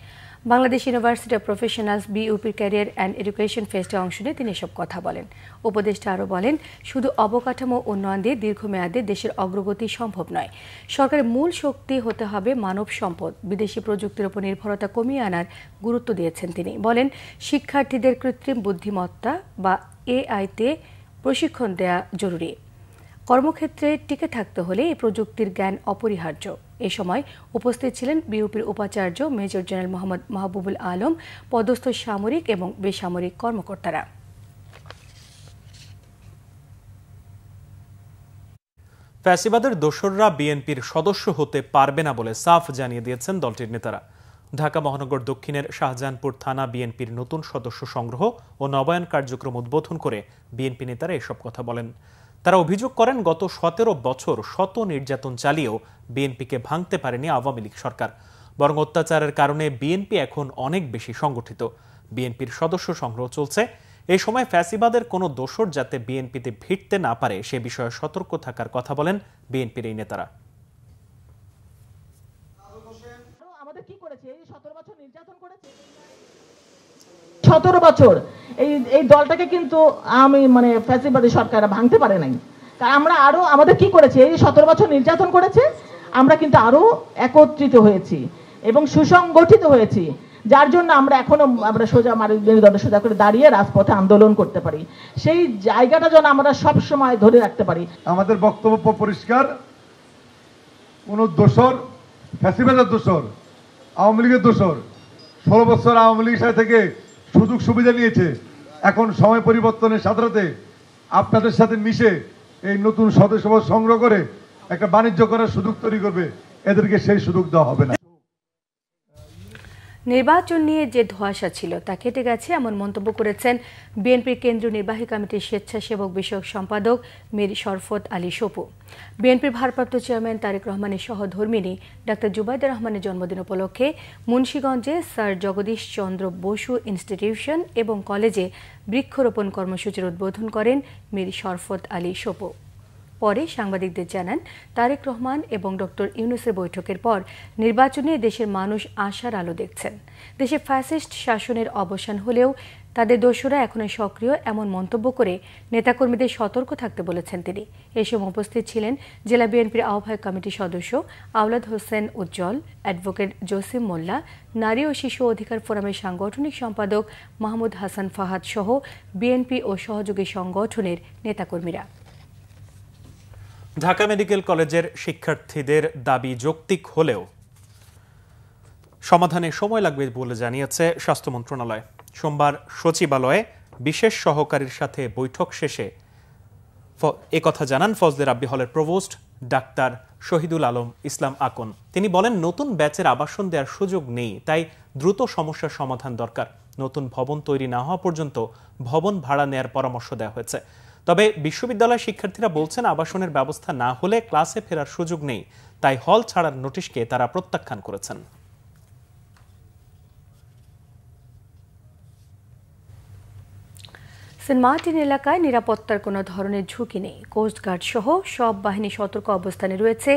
বাংলাদেশ ইউনিভার্সিটি অব প্রফেশনালস বিইউপির ক্যারিয়ার অ্যান্ড এডুকেশন ফেস্টে অংশ নিয়ে তিনি এসব কথা বলেন। উপদেষ্টা আরও বলেন, শুধু অবকাঠামো উন্নয়ন দিয়ে দীর্ঘমেয়াদে দেশের অগ্রগতি সম্ভব নয়। সরকারের মূল শক্তি হতে হবে মানব সম্পদ। বিদেশি প্রযুক্তির উপর নির্ভরতা কমিয়ে আনার গুরুত্ব দিয়েছেন তিনি। বলেন, শিক্ষার্থীদের কৃত্রিম বুদ্ধিমত্তা বা এআইতে প্রশিক্ষণ দেওয়া জরুরি। কর্মক্ষেত্রে টিকে থাকতে হলে এই প্রযুক্তির জ্ঞান অপরিহার্য। এ সময় উপস্থিত ছিলেন বিইউপির উপাচার্য মেজর জেনারেল মোহাম্মদ মাহবুবুল আলম, পদস্থ সামরিক এবং বেসামরিক কর্মকর্তারা। ফ্যাসিবাদের দোসররা বিএনপির সদস্য হতে পারবে না বলে সাফ জানিয়ে দিয়েছেন দলটির নেতারা। ঢাকা মহানগর দক্ষিণের শাহজাহানপুর থানা বিএনপির নতুন সদস্য সংগ্রহ ও নবায়ন কার্যক্রম উদ্বোধন করে বিএনপি নেতারা এসব কথা বলেন। তারা অভিযোগ করেন গত 17 বছর শত নির্যাতন চালিয়েও বিএনপিকে ভাঙতে পারেনি আওয়ামী লীগ সরকার, বরং অত্যাচারের কারণে বিএনপি এখন অনেক বেশি সংগঠিত। বিএনপির সদস্য সংগ্রহ চলছে। এই সময় ফ্যাসিবাদের কোনো দোসর যাতে বিএনপিতে ভিড়তে না পারে সে বিষয়ে সতর্ক থাকার কথা বলেন বিএনপির এই নেতারা। আমাদের কি করেছে? এই 17 বছর নির্যাতন করেছে। 17 বছর এই দলটাকে কিন্তু ফ্যাসিবাদী সরকার ভাঙতে পারে নাই। আমরা আরো আমাদের কি করেছে? এই 17 বছর নির্যাতন করেছে। আমরা কিন্তু আরো একত্রিত হয়েছি এবং সুসংগঠিত হয়েছি, যার জন্য আমরা এখনো সোজা মেরুদণ্ড সোজা করে দাঁড়িয়ে রাজপথে আন্দোলন করতে পারি। সেই জায়গাটা যেন আমরা সব সময় ধরে রাখতে পারি। আমাদের বক্তব্য পরিষ্কার, কোন দোসর, ফ্যাসিবাদের দোসর, আওয়ামী লীগের দোসর 16 বছর আওয়ামী লীগের সাথে থেকে সুযোগ সুবিধা নিয়েছে। এখন সময় পরিবর্তনের সাথে সাথে আপনাদের সাথে মিশে এই নতুন সদস্য সংগ্রহ করে একটা বাণিজ্য করার সুযোগ তৈরি করবে, এদেরকে সেই সুযোগ দেওয়া হবে না। নির্বাচন নিয়ে যে ধোঁয়াশা ছিল তা কেটে গেছে এমন মন্তব্য করেছেন বিএনপির কেন্দ্রীয় নির্বাহী কমিটির স্বেচ্ছাসেবক বিষয়ক সম্পাদক মীর শরফত আলী সপু। বিএনপির ভারপ্রাপ্ত চেয়ারম্যান তারেক রহমানের সহধর্মিণী ডাক্তার জুবাইদা রহমানের জন্মদিন উপলক্ষে মুন্সিগঞ্জে স্যার জগদীশ চন্দ্র বসু ইনস্টিটিউশন এবং কলেজে বৃক্ষরোপণ কর্মসূচির উদ্বোধন করেন মীর শরফত আলী সপু। পরে সাংবাদিকদের জানান, তারেক রহমান এবং ডক্টর ইউনূসের বৈঠকের পর নির্বাচনে দেশের মানুষ আশার আলো দেখছেন। দেশে ফ্যাসিস্ট শাসনের অবসান হলেও তাদের দোসররা এখনো সক্রিয় এমন মন্তব্য করে নেতাকর্মীদের সতর্ক থাকতে বলেছেন তিনি। এ সময় উপস্থিত ছিলেন জেলা বিএনপির আহ্বায়ক কমিটির সদস্য আওলাদ হোসেন উজ্জ্বল, অ্যাডভোকেট জসিম মোল্লা, নারী ও শিশু অধিকার ফোরামের সাংগঠনিক সম্পাদক মাহমুদ হাসান ফাহাদ সহ বিএনপি ও সহযোগী সংগঠনের নেতাকর্মীরা। ঢাকা মেডিকেল কলেজের শিক্ষার্থীদের দাবি যৌক্তিক হলেও সমাধানে সময় লাগবে বলে জানিয়েছে স্বাস্থ্য মন্ত্রণালয়। সোমবার সচিবালয়ে বিশেষ সহকারীর সাথে বৈঠক শেষে একথা জানান ফজলে রাব্বি হলের প্রভোস্ট ডাক্তার শহীদুল আলম ইসলাম আকন। তিনি বলেন, নতুন ব্যাচের আবাসন দেওয়ার সুযোগ নেই, তাই দ্রুত সমস্যার সমাধান দরকার। নতুন ভবন তৈরি না হওয়া পর্যন্ত ভবন ভাড়া নেয়ার পরামর্শ দেওয়া হয়েছে। তবে বিশ্ববিদ্যালয়ের শিক্ষার্থীরা বলছেন, আবাসনের ব্যবস্থা না হলে ক্লাসে ফেরার সুযোগ নেই, তাই হল ছাড়ার নোটিশকে তারা প্রত্যাখ্যান করেছেন। সেন্ট মার্টিন এলাকায় নিরাপত্তার কোনো ধরনের ঝুঁকি নেই। কোস্টগার্ড সহ সব বাহিনী সতর্ক অবস্থানে রয়েছে।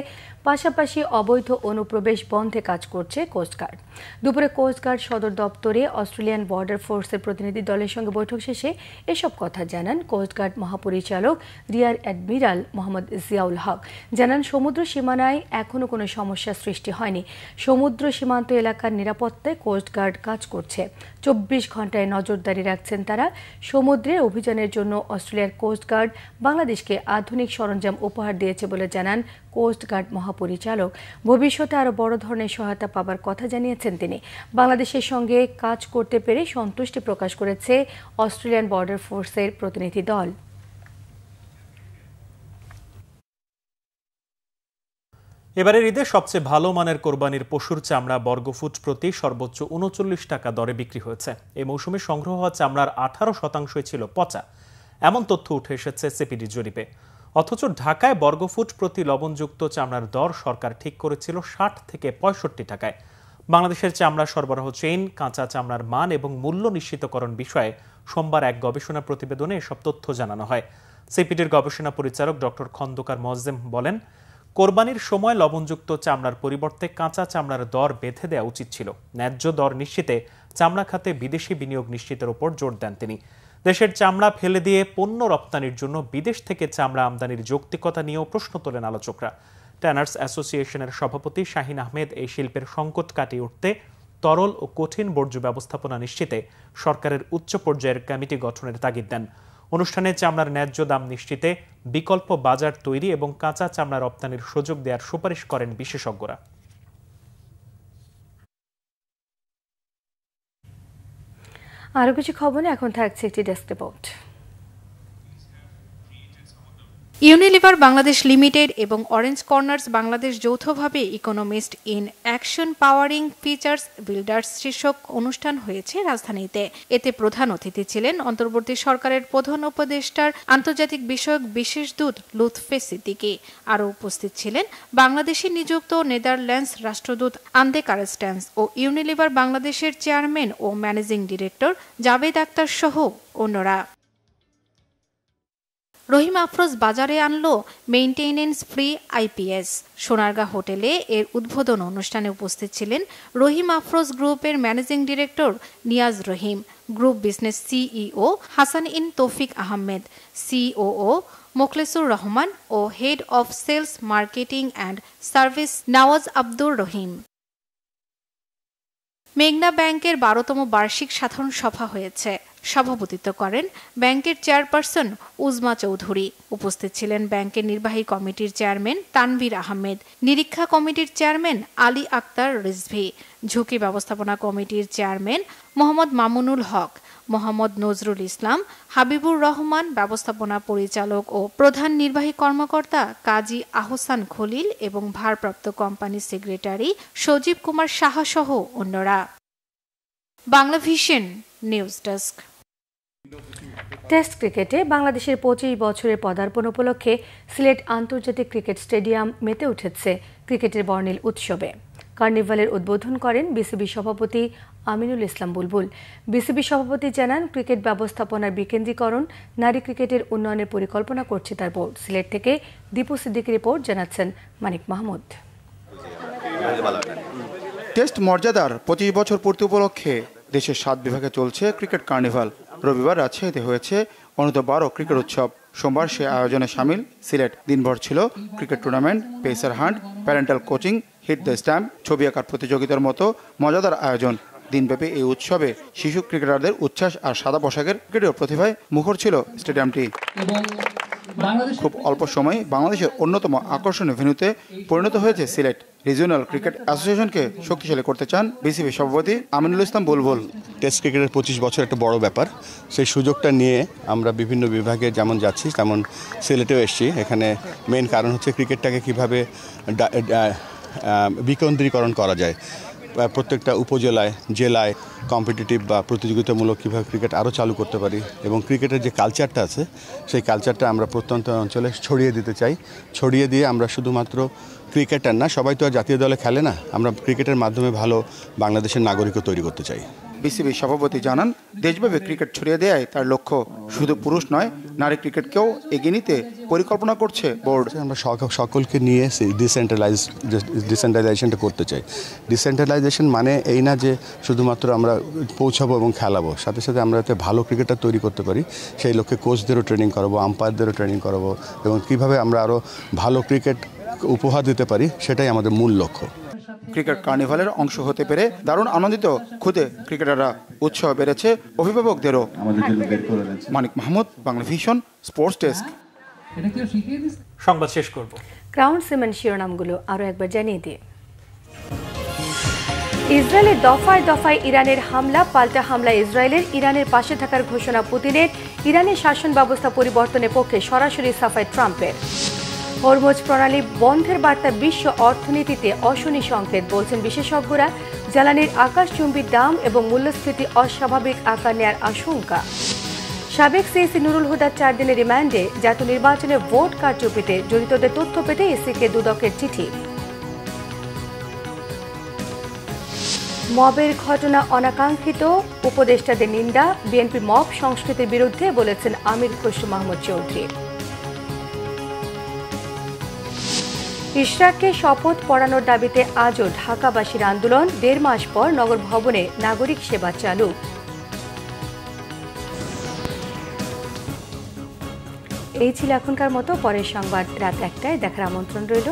পাশাপাশি অবৈধ অনুপ্রবেশ বন্ধে কাজ করছে কোস্টগার্ড। দুপুরে কোস্টগার্ড সদর দপ্তরে অস্ট্রেলিয়ান বর্ডার ফোর্সের প্রতিনিধি দলের সঙ্গে বৈঠক শেষে এসব কথা জানান কোস্টগার্ড মহাপরিচালক রিয়ার অ্যাডমিরাল মোহাম্মদ জিয়াউল হক। জানান, সমুদ্র সীমানায় এখনও কোনো সমস্যা সৃষ্টি হয়নি। সমুদ্র সীমান্ত এলাকার নিরাপত্তায় কোস্টগার্ড কাজ করছে। 24 ঘন্টায় নজরদারি রাখছেন তারা। সমুদ্রে অভিযানের জন্য অস্ট্রেলিয়ার কোস্টগার্ড বাংলাদেশকে আধুনিক সরঞ্জাম উপহার দিয়েছে বলে জানান কোস্টগার্ড মহাপরিচালক। ভবিষ্যতে আরও বড় ধরনের সহায়তা পাবার কথা জানিয়েছেন তিনি। বাংলাদেশের সঙ্গে কাজ করতে পেরে সন্তুষ্টি প্রকাশ করেছে অস্ট্রেলিয়ান বর্ডার ফোর্সের প্রতিনিধি দল। এবারের ঈদে সবচেয়ে ভালো মানের কোরবানির পশুর চামড়া বর্গফুট প্রতি সর্বোচ্চ 39 টাকা দরে বিক্রি হয়েছে। এই মৌসুমে সংগ্রহ হওয়া চামড়ার 18% ছিল পচা, এমন তথ্য উঠে এসেছে সিপিডি জরিপে। অথচ ঢাকায় বর্গফুট প্রতি লবণযুক্ত চামড়ার দর সরকার ঠিক করেছিল 60 থেকে 65 টাকায়। বাংলাদেশের চামড়া সরবরাহ চেইন, কাঁচা চামড়ার মান এবং মূল্য নিশ্চিতকরণ বিষয়ে সোমবার এক গবেষণা প্রতিবেদনে এসব তথ্য জানানো হয়। সিপিডির গবেষণা পরিচালক ডক্টর খন্দকার মোয়াজ্জেম বলেন, কোরবানির সময় লবণযুক্ত চামড়ার পরিবর্তে কাঁচা চামড়ার দর বেঁধে দেওয়া উচিত ছিল। ন্যায্য দর নিশ্চিতে চামড়া খাতে বিদেশি বিনিয়োগ নিশ্চিতের উপর জোর দেন তিনি। দেশের চামড়া ফেলে দিয়ে পণ্য রপ্তানির জন্য বিদেশ থেকে চামড়া আমদানির যৌক্তিকতা নিয়েও প্রশ্ন তোলেন আলোচকরা। ট্যানার্স অ্যাসোসিয়েশনের সভাপতি শাহিন আহমেদ এই শিল্পের সংকট কাটিয়ে উঠতে তরল ও কঠিন বর্জ্য ব্যবস্থাপনা নিশ্চিতে সরকারের উচ্চ পর্যায়ের কমিটি গঠনের তাগিদ দেন। অনুষ্ঠানে চামড়ার ন্যায্য দাম নিশ্চিতে বিকল্প বাজার তৈরি এবং কাঁচা চামড়া রপ্তানির সুযোগ দেওয়ার সুপারিশ করেন বিশেষজ্ঞরা। আরো কিছু খবরে এখন থাকছে একটি desk report. Unilever Bangladesh limited এবং অরেঞ্জ কর্নার্স বাংলাদেশ যৌথভাবে economist in action powering features builders শীর্ষক অনুষ্ঠান হয়েছে রাজধানীতে। এতে প্রধান অতিথি ছিলেন অন্তর্বর্তী সরকারের প্রধান উপদেষ্টার আন্তর্জাতিক বিষয়ক বিশেষ দূত লুৎফে সিদ্দিকী। আরও উপস্থিত ছিলেন বাংলাদেশে নিযুক্ত নেদারল্যান্ডস রাষ্ট্রদূত আন্দে কারেস্ট্যান্স ও ইউনিলিভার বাংলাদেশের চেয়ারম্যান ও ম্যানেজিং ডিরেক্টর জাভেদ আক্তার সহ অন্যরা। রহিম আফরোজ বাজারে আনলো মেইনটেনেন্স ফ্রি আইপিএস। সোনারগাঁ হোটেলে এর উদ্বোধন অনুষ্ঠানে উপস্থিত ছিলেন রহিম আফরোজ গ্রুপের managing director Niaz Rahim, group business CEO Hasan ইন তৌফিক আহমেদ, সিওও মোখলেসুর রহমান ও head of sales marketing and service Nawaz Abdur Rahim. মেঘনা ব্যাংকের 12তম বার্ষিক সাধারণ সভা হয়েছে। সভাপতিত্ব করেন ব্যাংকের চেয়ারপারসন উজমা চৌধুরী। উপস্থিত ছিলেন ব্যাংকের নির্বাহী কমিটির চেয়ারম্যান তানভীর আহমেদ, নিরীক্ষা কমিটির চেয়ারম্যান আলী আক্তার রিজভী, ঝুঁকি ব্যবস্থাপনা কমিটির চেয়ারম্যান মোহাম্মদ মামুনুল হক, মোহাম্মদ নজরুল ইসলাম, হাবিবুর রহমান ব্যবস্থাপনা পরিচালক ও প্রধান নির্বাহী কর্মকর্তা কাজী আহসান খলিল এবং ভারপ্রাপ্ত কোম্পানি সেক্রেটারি সজীব কুমার সাহা সহ অন্যরা। Bangla vision news desk. Test ক্রিকেটে বাংলাদেশের 25 বছরের পদার্পণ উপলক্ষে সিলেট আন্তর্জাতিক ক্রিকেট স্টেডিয়াম মেতে উঠেছে ক্রিকেটের বর্ণিল উৎসবে। কার্নিভালের উদ্বোধন করেন বিসিবি সভাপতি আমিনুল ইসলাম বুলবুল। বিসিবি সভাপতি জানান, ক্রিকেট ব্যবস্থাপনার বিকেন্দ্রীকরণ, নারী ক্রিকেটের উন্নয়নের পরিকল্পনা করছে তার বোর্ড। সিলেট থেকে দীপু সিদ্দিকী রিপোর্ট, জানাচ্ছেন মানিক মাহমুদ। টেস্ট মর্যাদার 25 বছর পূর্তি উপলক্ষে দেশের 7 বিভাগে চলছে ক্রিকেট কার্নিভাল। রবিবার রাজশাহীতে হয়েছে অনূর্ধ্ব 12 ক্রিকেট উৎসব। সোমবার সে আয়োজনে সামিল সিলেট। দিনভর ছিল cricket tournament, pacer hunt, parental coaching, hit the stump, ছবি আঁকার প্রতিযোগিতার মতো মজাদার আয়োজন। দিনব্যাপী এই উৎসবে শিশু ক্রিকেটারদের উচ্ছ্বাস আর সাদা পোশাকের ক্রিকেটীয় প্রতিভায় মুখর ছিল স্টেডিয়ামটি। খুব অল্প সময়ে বাংলাদেশের অন্যতম আকর্ষণীয় ভেন্যুতে পরিণত হয়েছে সিলেট। রিজিওনাল ক্রিকেট অ্যাসোসিয়েশনকে শক্তিশালী করতে চান বিসিবি সভাপতি আমিনুল ইসলাম বুলবুল। টেস্ট ক্রিকেটের 25 বছর একটা বড় ব্যাপার। সেই সুযোগটা নিয়ে আমরা বিভিন্ন বিভাগে যেমন যাচ্ছি তেমন সিলেটেও এসেছি। এখানে মেইন কারণ হচ্ছে ক্রিকেটটাকে কীভাবে বিকেন্দ্রীকরণ করা যায়। প্রত্যেকটা উপজেলায়, জেলায় কম্পিটিটিভ বা প্রতিযোগিতামূলক কীভাবে ক্রিকেট আরও চালু করতে পারি এবং ক্রিকেটের যে কালচারটা আছে সেই কালচারটা আমরা প্রত্যন্ত অঞ্চলে ছড়িয়ে দিতে চাই। ছড়িয়ে দিয়ে আমরা শুধুমাত্র ক্রিকেটার না, সবাই তো আর জাতীয় দলে খেলে না, আমরা ক্রিকেটের মাধ্যমে ভালো বাংলাদেশের নাগরিকও তৈরি করতে চাই। বিসিবি সভাপতি জানান, দেশব্যাপী ক্রিকেট ছড়িয়ে দেওয়াই তার লক্ষ্য। শুধু পুরুষ নয়, নারী ক্রিকেটকেও এগিয়ে নিতে পরিকল্পনা করছে বোর্ড। আমরা সকলকে নিয়ে ডিসেন্ট্রালাইজেশনটা করতে চাই। ডিসেন্ট্রালাইজেশন মানে এই না যে শুধুমাত্র আমরা পৌঁছাবো এবং খেলাবো, সাথে সাথে আমরা যাতে ভালো ক্রিকেটার তৈরি করতে পারি সেই লক্ষ্যে কোচদেরও ট্রেনিং করাবো, আম্পায়ারদেরও ট্রেনিং করাবো এবং কীভাবে আমরা আরও ভালো ক্রিকেট উপহার দিতে পারি সেটাই আমাদের মূল লক্ষ্য। ক্রিকেট কার্নিভালের অংশ হতে পেরে দারুণ আনন্দিত খুদে ক্রিকেটাররা, উৎসাহ বেড়েছে অভিভাবকদেরও। Manik Mahmud, Bangla Vision, sports desk. সংবাদ শেষ করব। ক্রাউন সিমেন্ট শিরোনামগুলো আরও একবার জানিয়ে দিয়ে, ইসরায়েলের দফায় দফায় ইরানের হামলা, পাল্টা হামলা ইসরায়েলের, ইরানের পাশে থাকার ঘোষণা পুতিনের, ইরানের শাসন ব্যবস্থা পরিবর্তনের পক্ষে সরাসরি সাফাই ট্রাম্পের। হরমুজ প্রণালী বন্ধের বার্তা বিশ্ব অর্থনীতিতে অশনি সংকেত, বলছেন বিশেষজ্ঞরা। জ্বালানির আকাশচুম্বী দাম এবং মূল্যস্ফীতি অস্বাভাবিক আকার নেয়ার আশঙ্কা। সাবেক সিইসি নুরুল হুদার 4 দিনের রিমান্ডে, জাতীয় নির্বাচনে ভোট কারচুপিতে জড়িতদের তথ্য পেতে ইসিকে দুদকের চিঠি। মবের ঘটনা অনাকাঙ্ক্ষিত, উপদেষ্টাদের নিন্দা। বিএনপি মব সংস্কৃতির বিরুদ্ধে, বলেছেন আমির খসরু মাহমুদ চৌধুরী। ইশরাককে শপথ পড়ানোর দাবিতে আজও ঢাকাবাসীর আন্দোলন। 1.5 মাস পর নগর ভবনে নাগরিক সেবা চালু। এই ছিল এখনকার মতো। পরের সংবাদ রাত 1টায় দেখার আমন্ত্রণ রইল।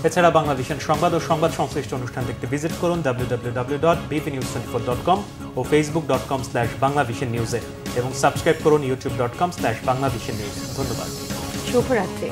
এছাড়া বাংলাদেশের সংবাদ ও সংবাদ সংশ্লিষ্ট অনুষ্ঠান দেখতে ভিজিট করুন www.bpnews24.com ও facebook.com/banglavisionnews এবং সাবস্ক্রাইব করুন youtube.com/banglavisionnews। ধন্যবাদ। শুভরাত্রি।